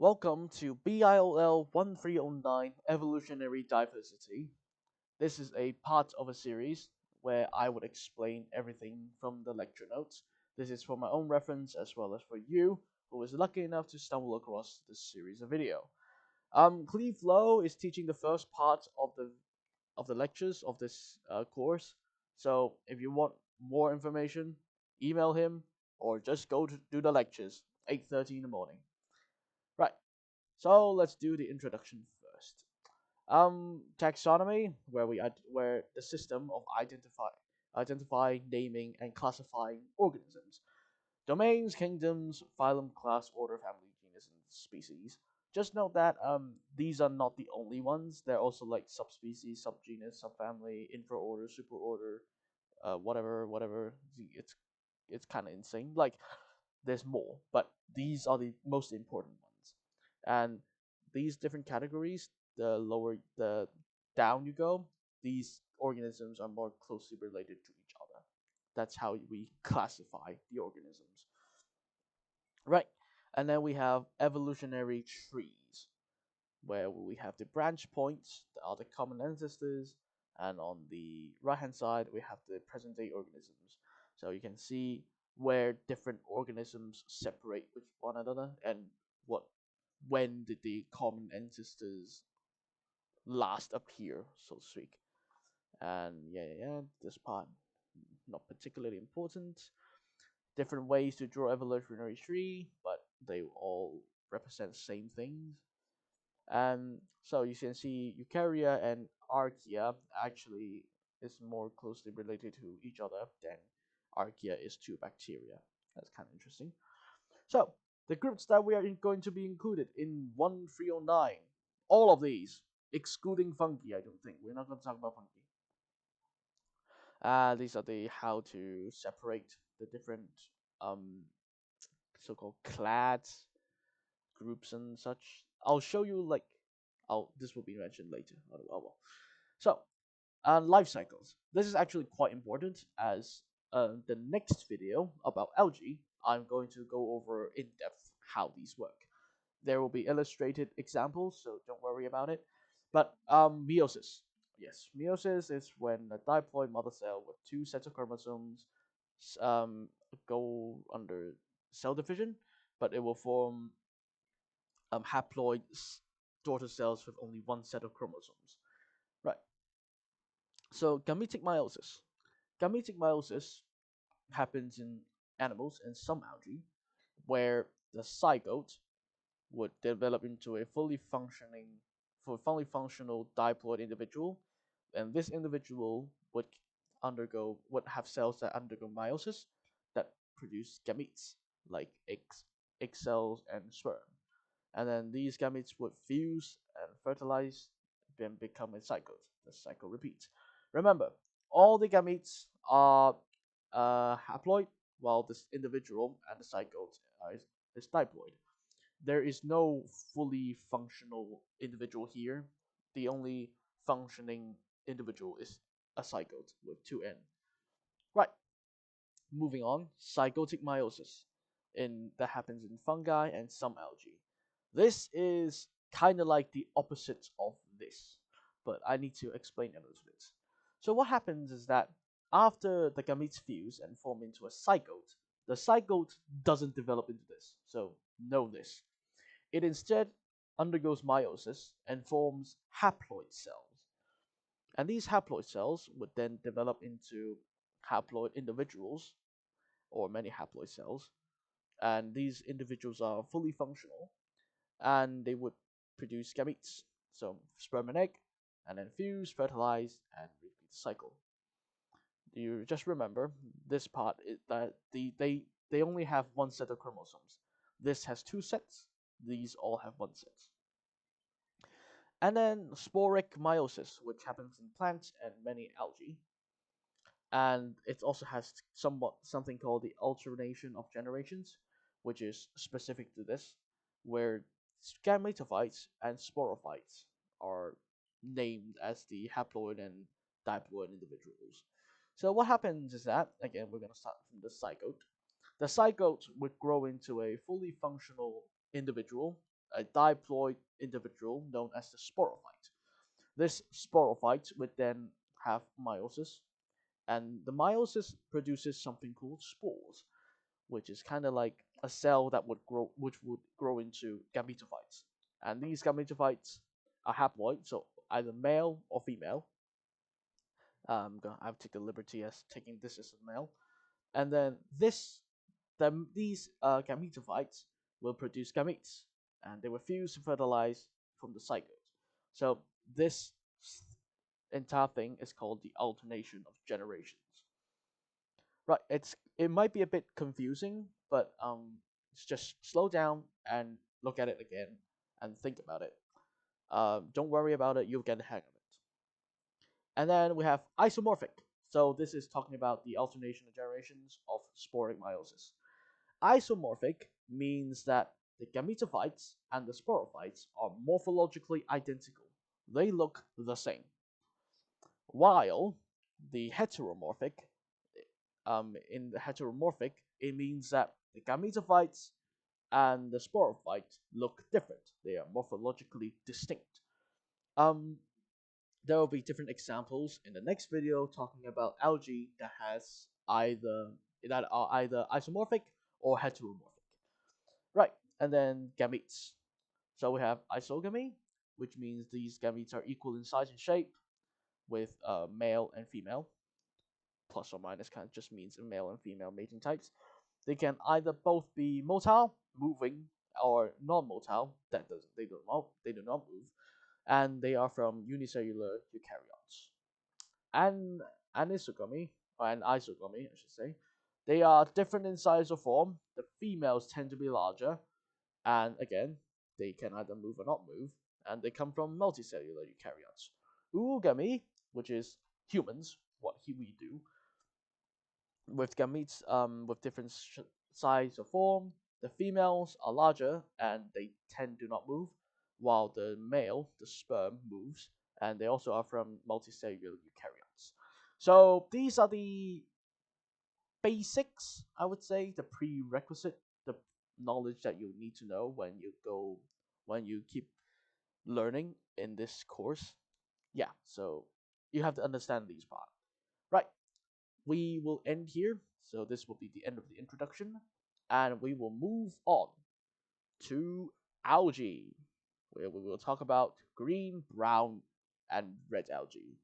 Welcome to BIOL1309 Evolutionary Diversity. This is a part of a series where I would explain everything from the lecture notes. This is for my own reference as well as for you who was lucky enough to stumble across this series of video. Cleve Lowe is teaching the first part of the lectures of this course. So if you want more information, email him or just go to do the lectures 8:30 in the morning. Right. So let's do the introduction first. Taxonomy, where the system of identifying, naming, and classifying organisms. Domains, kingdoms, phylum, class, order, family, genus, and species. Just note that these are not the only ones. They're also like subspecies, subgenus, subfamily, infraorder, superorder, whatever. It's kind of insane. Like there's more, but these are the most important ones. And these different categories, the down you go, these organisms are more closely related to each other. That's how we classify the organisms. Right. And then we have evolutionary trees, where we have the branch points that are the common ancestors, and on the right hand side we have the present day organisms. So you can see where different organisms separate with one another and what when did the common ancestors last appear, so to speak. And yeah, this part not particularly important. Different ways to draw evolutionary tree, but they all represent the same things. And so you can see Eukarya and Archaea actually is more closely related to each other than Archaea is to bacteria. That's kind of interesting. So the groups that we are going to be included in 1309, all of these, excluding fungi, I don't think. We're not going to talk about fungi. These are the how to separate the different um, so-called clades, groups and such. I'll show you like, this will be mentioned later. Oh, well. So, life cycles. This is actually quite important as the next video about algae, I'm going to go over in depth how these work. There will be illustrated examples, so don't worry about it. But meiosis. Yes, meiosis is when a diploid mother cell with two sets of chromosomes um, go under cell division, but it will form haploid daughter cells with only one set of chromosomes. Right. So gametic meiosis. Gametic meiosis happens in animals and some algae, where the zygote would develop into a fully functional diploid individual, and this individual would have cells that undergo meiosis that produce gametes like egg cells and sperm, and then these gametes would fuse and fertilize, then become a zygote. The cycle repeats. Remember, all the gametes are haploid, while this individual and the zygote is diploid. There is no fully functional individual here. The only functioning individual is a zygote with two N. Right. Moving on, zygotic meiosis, that happens in fungi and some algae. This is kind of like the opposite of this, but I need to explain a little bit. So what happens is that after the gametes fuse and form into a zygote, the zygote doesn't develop into this. So know this. It instead undergoes meiosis and forms haploid cells. And these haploid cells would then develop into haploid individuals or many haploid cells, and these individuals are fully functional, and they would produce gametes, so sperm and egg, and then fuse, fertilize, and repeat the cycle. You just remember this part is that they only have one set of chromosomes. This has two sets. These all have one set. And then sporic meiosis, which happens in plants and many algae, and it also has something called the alternation of generations, which is specific to this, where gametophytes and sporophytes are named as the haploid and diploid individuals. So what happens is that, again, we're going to start from the zygote. The zygote would grow into a fully functional individual, a diploid individual known as the sporophyte. This sporophyte would then have meiosis, and the meiosis produces something called spores, which is kind of like a cell that would grow into gametophytes. And these gametophytes are haploid, so either male or female. I've taken the liberty as taking this as a male, and then these gametophytes will produce gametes, and they will fuse and fertilize from the zygote. So this entire thing is called the alternation of generations. Right, it might be a bit confusing, but just slow down and look at it again and think about it. Don't worry about it; you'll get the hang of it. And then we have isomorphic. So this is talking about the alternation of generations of sporic meiosis. Isomorphic means that the gametophytes and the sporophytes are morphologically identical. They look the same. While the heteromorphic, in the heteromorphic, it means that the gametophytes and the sporophyte look different. They are morphologically distinct. Um, there will be different examples in the next video talking about algae that are either isomorphic or heteromorphic. Right, and then gametes. So we have isogamy, which means these gametes are equal in size and shape, with male and female. Plus or minus kind of just means male and female mating types. They can either both be motile, moving, or non-motile. That doesn't they do not move, and they are from unicellular eukaryotes. And anisogamy and isogamy, I should say, they are different in size or form. The females tend to be larger, and again, they can either move or not move, and they come from multicellular eukaryotes. Oogamy, which is humans, what we do, with gametes with different size or form. The females are larger and they tend to not move, while the male, the sperm, moves, and they also are from multicellular eukaryotes. So these are the basics, I would say, the prerequisite, the knowledge that you need to know when you keep learning in this course. Yeah, so you have to understand these parts. Right, we will end here. So this will be the end of the introduction, and we will move on to algae, where we will talk about green, brown, and red algae.